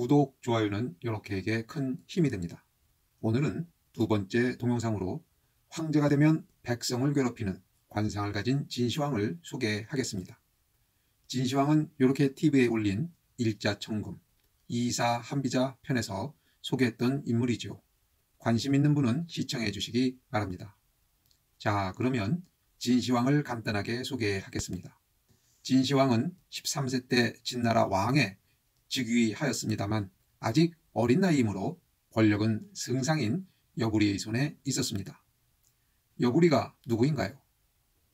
구독, 좋아요는 이렇게에게 큰 힘이 됩니다. 오늘은 두 번째 동영상으로 황제가 되면 백성을 괴롭히는 관상을 가진 진시황을 소개하겠습니다. 진시황은 이렇게 TV에 올린 일자천금, 이사한비자 편에서 소개했던 인물이죠. 관심 있는 분은 시청해 주시기 바랍니다. 자, 그러면 진시황을 간단하게 소개하겠습니다. 진시황은 13세 때 진나라 왕에 즉위하였습니다만 아직 어린 나이이므로 권력은 승상인 여부리의 손에 있었습니다. 여부리가 누구인가요?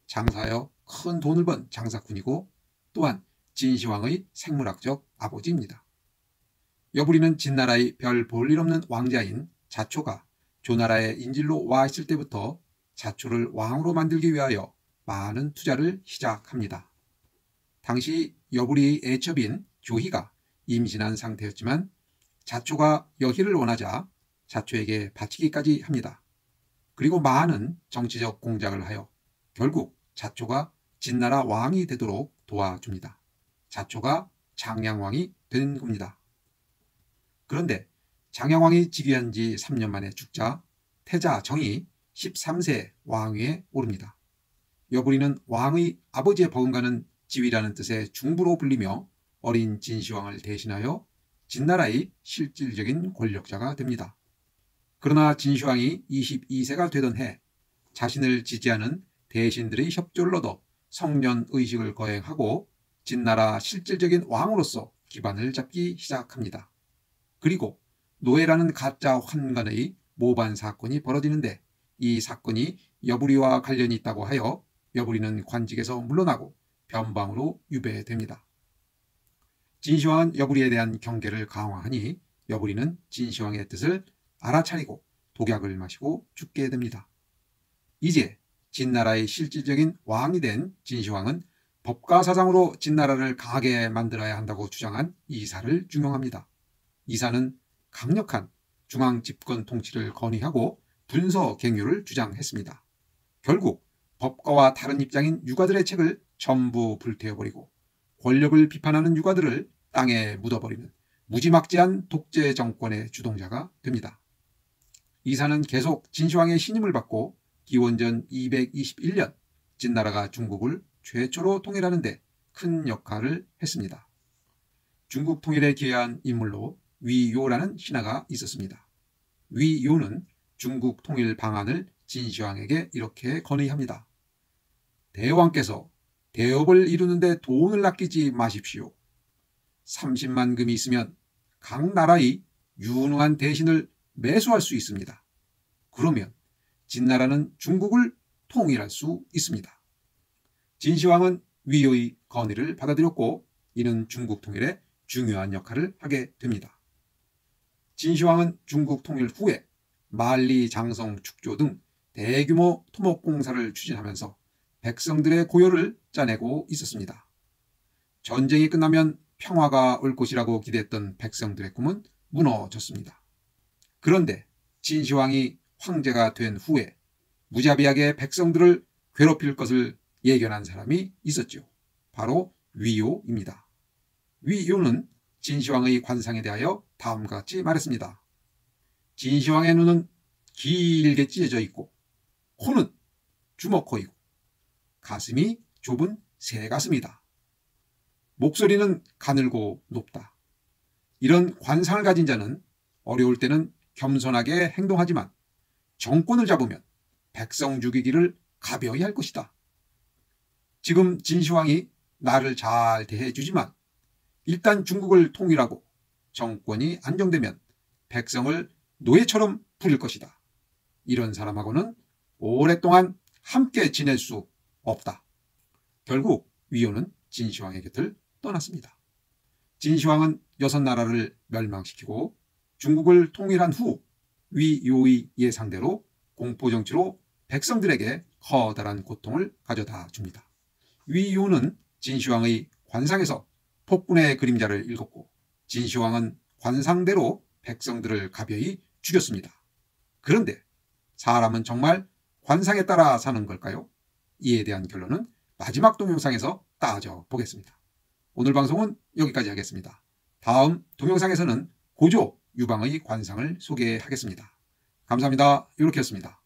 장사하여 큰 돈을 번 장사꾼이고 또한 진시황의 생물학적 아버지입니다. 여부리는 진나라의 별 볼 일 없는 왕자인 자초가 조나라에 인질로 와 있을 때부터 자초를 왕으로 만들기 위하여 많은 투자를 시작합니다. 당시 여부리의 애첩인 조희가 임신한 상태였지만 자초가 여희를 원하자 자초에게 바치기까지 합니다. 그리고 많은 정치적 공작을 하여 결국 자초가 진나라 왕이 되도록 도와줍니다. 자초가 장양왕이 된 겁니다. 그런데 장양왕이 즉위한 지 3년 만에 죽자 태자 정이 13세 왕위에 오릅니다. 여부리는 왕의 아버지의 버금가는 지위라는 뜻의 중부로 불리며 어린 진시황을 대신하여 진나라의 실질적인 권력자가 됩니다. 그러나 진시황이 22세가 되던 해 자신을 지지하는 대신들의 협조를 얻어 성년의식을 거행하고 진나라 실질적인 왕으로서 기반을 잡기 시작합니다. 그리고 노예라는 가짜 환관의 모반 사건이 벌어지는데 이 사건이 여부리와 관련이 있다고 하여 여부리는 관직에서 물러나고 변방으로 유배됩니다. 진시황은 여부리에 대한 경계를 강화하니 여부리는 진시황의 뜻을 알아차리고 독약을 마시고 죽게 됩니다. 이제 진나라의 실질적인 왕이 된 진시황은 법가사상으로 진나라를 강하게 만들어야 한다고 주장한 이사를 중용합니다. 이사는 강력한 중앙집권 통치를 건의하고 분서갱유를 주장했습니다. 결국 법가와 다른 입장인 유가들의 책을 전부 불태워버리고 권력을 비판하는 유가들을 땅에 묻어버리는 무지막지한 독재 정권의 주동자가 됩니다. 이사는 계속 진시황의 신임을 받고 기원전 221년 진나라가 중국을 최초로 통일하는 데 큰 역할을 했습니다. 중국 통일에 기여한 인물로 위요라는 신하가 있었습니다. 위요는 중국 통일 방안을 진시황에게 이렇게 건의합니다. 대왕께서 대업을 이루는 데 돈을 아끼지 마십시오. 30만 금이 있으면 각 나라의 유능한 대신을 매수할 수 있습니다. 그러면 진나라는 중국을 통일할 수 있습니다. 진시황은 위요의 건의를 받아들였고 이는 중국 통일에 중요한 역할을 하게 됩니다. 진시황은 중국 통일 후에 만리장성 축조 등 대규모 토목공사를 추진하면서 백성들의 고요를 짜내고 있었습니다. 전쟁이 끝나면 평화가 올 것이라고 기대했던 백성들의 꿈은 무너졌습니다. 그런데 진시황이 황제가 된 후에 무자비하게 백성들을 괴롭힐 것을 예견한 사람이 있었죠. 바로 위요입니다. 위요는 진시황의 관상에 대하여 다음과 같이 말했습니다. 진시황의 눈은 길게 찢어져 있고 코는 주먹코이고 가슴이 좁은 새가슴이다. 목소리는 가늘고 높다. 이런 관상을 가진 자는 어려울 때는 겸손하게 행동하지만 정권을 잡으면 백성 죽이기를 가벼이 할 것이다. 지금 진시황이 나를 잘 대해주지만 일단 중국을 통일하고 정권이 안정되면 백성을 노예처럼 부릴 것이다. 이런 사람하고는 오랫동안 함께 지낼 수 없다. 결국 위요는 진시황의 곁을 떠났습니다. 진시황은 6나라를 멸망시키고 중국을 통일한 후 위요의 예상대로 공포정치로 백성들에게 커다란 고통을 가져다 줍니다. 위요는 진시황의 관상에서 폭군의 그림자를 읽었고 진시황은 관상대로 백성들을 가벼이 죽였습니다. 그런데 사람은 정말 관상에 따라 사는 걸까요? 이에 대한 결론은 마지막 동영상에서 따져보겠습니다. 오늘 방송은 여기까지 하겠습니다. 다음 동영상에서는 고조 유방의 관상을 소개하겠습니다. 감사합니다. 이렇게 했습니다.